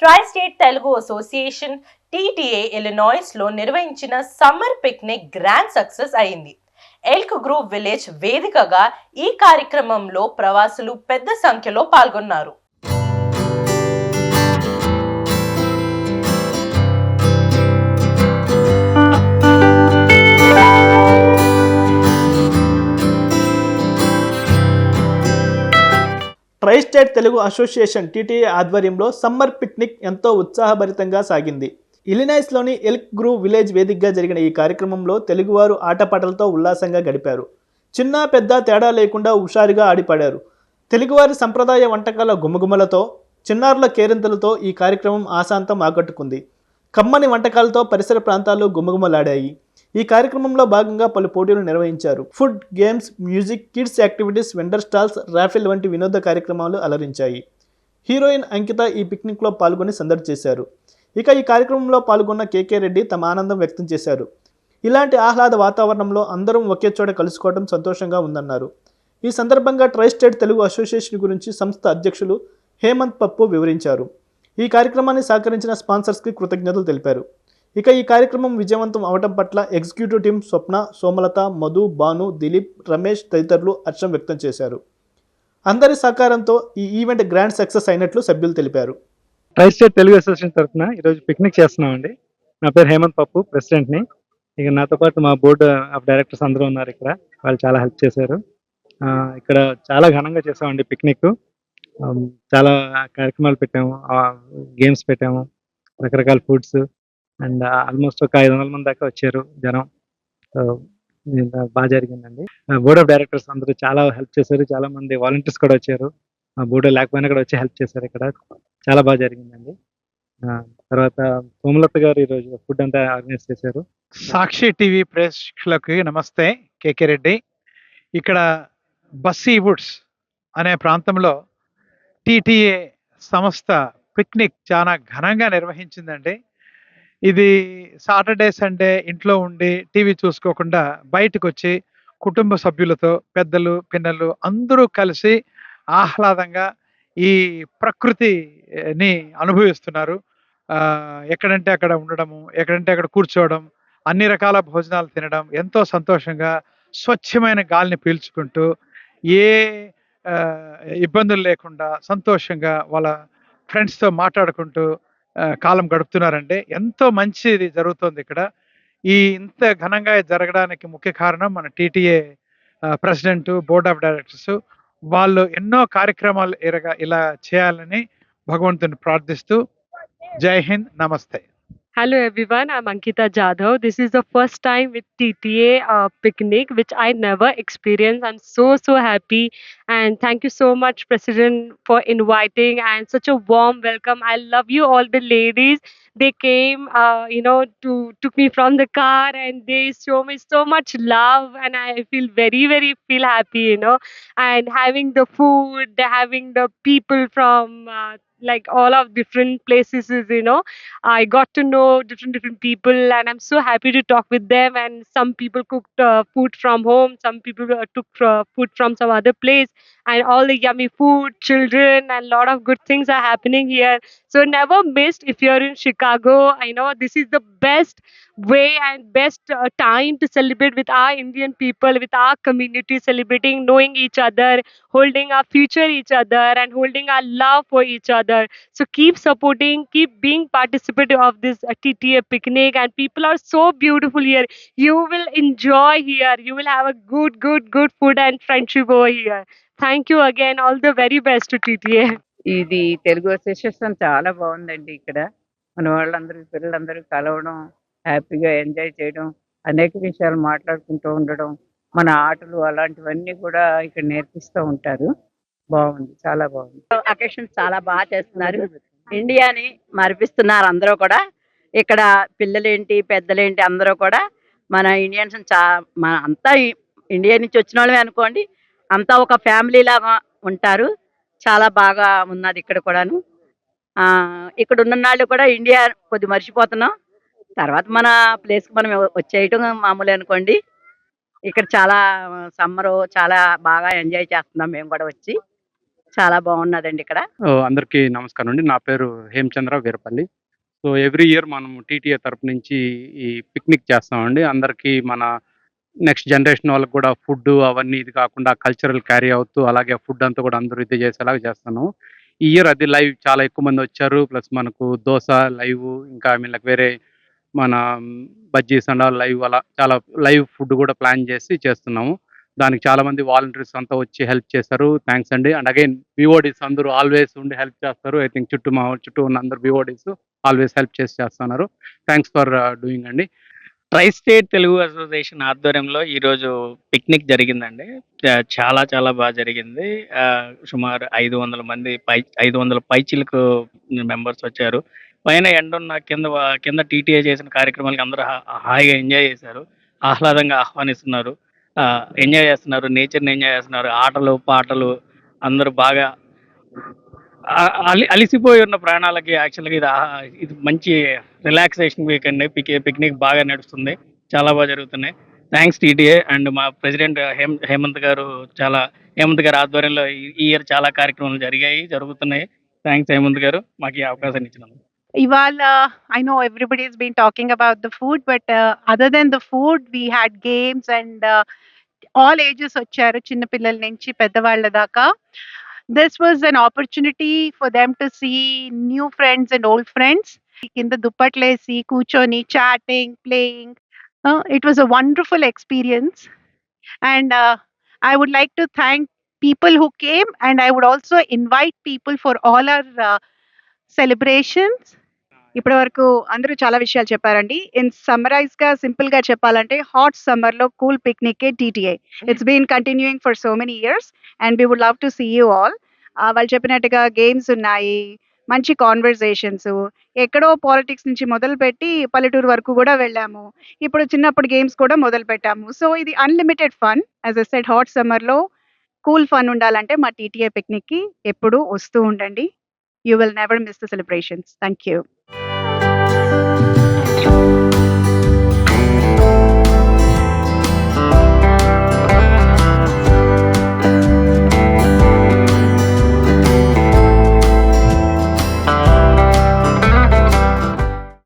Try state Telugu association TTA ఇలినాయిస్లో నిర్వహించిన summer picnic grand success అయింది. ఎల్క్ గ్రూవ్ విలేజ్ వేదికగా ఈ కార్యక్రమంలో ప్రవాసులు పెద్ద సంఖ్యలో పాల్గొన్నారు. Tri state Telugu association TTA ఆధ్వర్యంలో సమ్మర్ పిక్నిక్ ఎంతో ఉత్సాహభరితంగా సాగింది. ఇలినాయిస్లోని ఎల్క్ గ్రూవ్ విలేజ్ వేదికగా జరిగిన ఈ కార్యక్రమంలో తెలుగువారు ఆటపాటలతో ఉల్లాసంగా గడిపారు. చిన్న పెద్ద తేడా లేకుండా హుషారుగా ఆడిపాడారు. తెలుగువారి సంప్రదాయ వంటకాల గుమగుమలతో, చిన్నారుల కేరింతలతో ఈ కార్యక్రమం ఆశాంతం ఆకట్టుకుంది. కమ్మని వంటకాలతో పరిసర ప్రాంతాలు గుమగుమలాడాయి. ఈ కార్యక్రమంలో భాగంగా పలు పోటీలు నిర్వహించారు. Food, games, music, kids activities, vendor stalls, raffle వంటి వినోద కార్యక్రమాలు అలరించాయి. హీరోయిన్ అంకిత ఈ పిక్నిక్లో పాల్గొని సందడి చేశారు. ఇక ఈ కార్యక్రమంలో పాల్గొన్న కేకే రెడ్డి తమ ఆనందం వ్యక్తం చేశారు. ఇలాంటి ఆహ్లాద వాతావరణంలో అందరం ఒకే చోట కలుసుకోవడం సంతోషంగా ఉందన్నారు. ఈ సందర్భంగా ట్రై స్టేట్ తెలుగు అసోసియేషన్ గురించి సంస్థ అధ్యక్షులు హేమంత్ పప్పు వివరించారు. ఈ కార్యక్రమాన్ని సహకరించిన స్పాన్సర్స్కి కృతజ్ఞతలు తెలిపారు. ఇక ఈ కార్యక్రమం విజయవంతం అవటం పట్ల ఎగ్జిక్యూటివ్ టీం స్వప్న, సోమలత, మధు, భాను, దిలీప్, రమేష్ తదితరులు హర్షం వ్యక్తం చేశారు. అందరి సహకారంతో ఈ ఈవెంట్ గ్రాండ్ సక్సెస్ అయినట్లు సభ్యులు తెలిపారు. ట్రై స్టేట్ తెలుగు అసోసియేషన్ తరఫున ఈరోజు పిక్నిక్ చేస్తున్నామండి. నా పేరు హేమంత్ పప్పు, ప్రెసిడెంట్ని. ఇక నాతో పాటు మా బోర్డు ఆఫ్ డైరెక్టర్స్ అందరూ ఉన్నారు ఇక్కడ. వాళ్ళు చాలా హెల్ప్ చేశారు. ఇక్కడ చాలా ఘనంగా చేసామండి పిక్నిక్. చాలా కార్యక్రమాలు పెట్టాము, గేమ్స్ పెట్టాము, రకరకాల ఫుడ్స్, అండ్ ఆల్మోస్ట్ ఒక 500 మంది దాకా వచ్చారు జనం. బాగా జరిగిందండి. బోర్డ్ ఆఫ్ డైరెక్టర్స్ అందరూ చాలా హెల్ప్ చేశారు. చాలా మంది వాలంటీర్స్ కూడా వచ్చారు. బోర్డు లేకపోయినా కూడా వచ్చి హెల్ప్ చేశారు. ఇక్కడ చాలా బాగా జరిగిందండి. తర్వాత సోమలత గారు ఈరోజు ఫుడ్ అంతా ఆర్గనైజ్ చేశారు. సాక్షి టీవీ ప్రేక్షకులకి నమస్తే. కేకే రెడ్డి. ఇక్కడ బస్సీ వుడ్స్ అనే ప్రాంతంలో టీటీఏ సంస్థ పిక్నిక్ చాలా ఘనంగా నిర్వహించిందండి. ఇది సాటర్డే సండే ఇంట్లో ఉండి టీవీ చూసుకోకుండా బయటకు వచ్చి కుటుంబ సభ్యులతో, పెద్దలు పిన్నలు అందరూ కలిసి ఆహ్లాదంగా ఈ ప్రకృతిని అనుభవిస్తున్నారు. ఎక్కడంటే అక్కడ ఉండడము, ఎక్కడంటే అక్కడ కూర్చోవడం, అన్ని రకాల భోజనాలు తినడం, ఎంతో సంతోషంగా స్వచ్ఛమైన గాలిని పీల్చుకుంటూ ఏ ఇబ్బందులు లేకుండా సంతోషంగా వాళ్ళ ఫ్రెండ్స్తో మాట్లాడుకుంటూ కాలం గడుపుతున్నారండి. ఎంతో మంచిది జరుగుతుంది ఇక్కడ. ఇంత ఘనంగా జరగడానికి ముఖ్య కారణం మన TTA president, board of directors. వాళ్ళు ఎన్నో కార్యక్రమాలు ఇలా చేయాలని భగవంతుని ప్రార్థిస్తూ జై హింద్, నమస్తే. Hello everyone, I'm Ankita Jadhav. This is the first time with TTA picnic, which I never experienced. I'm so happy, and thank you so much, President, for inviting and such a warm welcome. I love you all, the ladies. They came, took me from the car, and they show me so much love, and I feel feel happy, and having the food, having the people from like all of different places, I got to know different people, and I'm so happy to talk with them. And some people cooked food from home, some people took food from some other place, and all the yummy food, children, and a lot of good things are happening here. So never missed. If you're in Chicago, I know this is the best way and best time to celebrate with our Indian people, with our community, celebrating, knowing each other, holding our future each other, and holding our love for each other. So keep supporting, keep being participative of this TTA picnic, and people are so beautiful here. You will enjoy here. You will have a good food and friendship over here. Thank you again. All the very best to TTA. ఇది Telugu association చాలా బాగుందండి. ఇక్కడ మన వాళ్ళందరూ, పిల్లలందరూ కలవడం, హ్యాపీగా enjoy చేయడం, అనేక విషయాలు మాట్లాడుకుంటూ ఉండడం, మన ఆటలు అలాంటివన్నీ కూడా ఇక్కడ నేర్పిస్తూ ఉంటారు. బాగుంది, చాలా బాగుంది. అకేషన్ చాలా బాగా చేస్తున్నారు. ఇండియాని మరిపిస్తున్నారు అందరూ కూడా. ఇక్కడ పిల్లలేంటి, పెద్దలేంటి అందరూ కూడా మన ఇండియన్స్ మన అంతా ఇండియా నుంచి వచ్చిన వాళ్ళమే అనుకోండి, అంతా ఒక ఫ్యామిలీ లాగా ఉంటారు. చాలా బాగా ఉన్నది ఇక్కడ కూడాను. ఇక్కడ ఉన్న వాళ్ళు కూడా ఇండియా కొద్ది మర్చిపోతున్నాం. తర్వాత మన ప్లేస్కి మనం వచ్చేయటం మామూలు అనుకోండి. ఇక్కడ చాలా సమ్మరు చాలా బాగా ఎంజాయ్ చేస్తున్నాం మేము కూడా వచ్చి. చాలా బాగున్నదండి ఇక్కడ. అందరికీ నమస్కారం అండి. నా పేరు Hemachandra Veerapalli. So every year మనం టీటీఏ తరపు నుంచి ఈ పిక్నిక్ చేస్తామండి. అందరికీ మన నెక్స్ట్ జనరేషన్ వాళ్ళకి కూడా ఫుడ్ అవన్నీ ఇది కాకుండా కల్చరల్ క్యారీ అవుతూ అలాగే ఫుడ్ అంతా కూడా అందరూ ఇది చేసేలాగా చేస్తాను. ఈ ఇయర్ అది లైవ్ చాలా ఎక్కువ మంది వచ్చారు. ప్లస్ మనకు దోస లైవ్ ఇంకా ఐ మీన్ లైక్ వేరే మన బజ్జీస్ అండ్ ఆల్ లైవ్ అలా చాలా లైవ్ ఫుడ్ కూడా ప్లాన్ చేసి చేస్తున్నాము. దానికి చాలా మంది వాలంటీర్స్ అంతా వచ్చి హెల్ప్ చేశారు. థ్యాంక్స్ అండి. అండ్ అగైన్ విఓడీస్ అందరూ ఆల్వేస్ ఉండి హెల్ప్ చేస్తారు. ఐ థింక్ మా చుట్టూ ఉన్న అందరు విఓడీస్ ఆల్వేస్ హెల్ప్ చేస్తున్నారు. థ్యాంక్స్ ఫర్ డూయింగ్ అండి. ట్రై స్టేట్ తెలుగు అసోసియేషన్ ఆధ్వర్యంలో ఈరోజు పిక్నిక్ జరిగిందండి. చాలా చాలా బాగా జరిగింది. సుమారు 500 మంది 500 పైచిలకు మెంబర్స్ వచ్చారు. పైన ఎండున్న కింద టీటీఏ చేసిన కార్యక్రమాలకి అందరూ హాయిగా ఎంజాయ్ చేశారు. ఆహ్లాదంగా ఆహ్వానిస్తున్నారు. ఎంజాయ్ చేస్తున్నారు. నేచర్‌ని ఎంజాయ్ చేస్తున్నారు. ఆటలు, పాటలు అందరూ బాగా అలిసిపోయి ఉన్న ప్రాణాలకి యాక్చువల్‌గా ఇది మంచి రిలాక్సేషన్ వీక్ అండి. పిక్నిక్ బాగా నడుస్తుంది. చాలా బాగా జరుగుతున్నాయి. థ్యాంక్స్ టీటీఏ అండ్ మా ప్రెసిడెంట్ హేమంత్ గారు ఆధ్వర్యంలో ఈ ఇయర్ చాలా కార్యక్రమాలు జరుగుతున్నాయి. థ్యాంక్స్ హేమంత్ గారు మాకు ఈ అవకాశాన్ని ఇచ్చినందుకు. Ivala, I know everybody's been talking about the food, but other than the food, we had games and all ages వచ్చారు, చిన్న పిల్లల నుంచి పెద్దవాళ్ళ దాకా. This was an opportunity for them to see new friends and old friends. కింద దుప్పట్లేసి కూర్చొని chatting, playing. It was a wonderful experience, and I would like to thank people who came, and I would also invite people for all our celebrations. ఇప్పటి వరకు అందరూ చాలా విషయాలు చెప్పారండి. Summarise గా simple గా చెప్పాలంటే హాట్ సమ్మర్ లో cool picnic TTA it's been continuing for so many years and we would love to see you all. వాళ్ళు చెప్పినట్టుగా గేమ్స్ ఉన్నాయి, మంచి కాన్వర్సేషన్స్, ఎక్కడో పాలిటిక్స్ నుంచి మొదలుపెట్టి పల్లెటూరు వరకు కూడా వెళ్ళాము. ఇప్పుడు చిన్నప్పుడు గేమ్స్ కూడా మొదలు పెట్టాము. సో ఇది unlimited fun. As I said, hot summer లో కూల్ ఫన్ ఉండాలంటే మా టీటీఏ పిక్నిక్ కి ఎప్పుడు వస్తూ ఉండండి. You will never miss the celebrations. Thank you.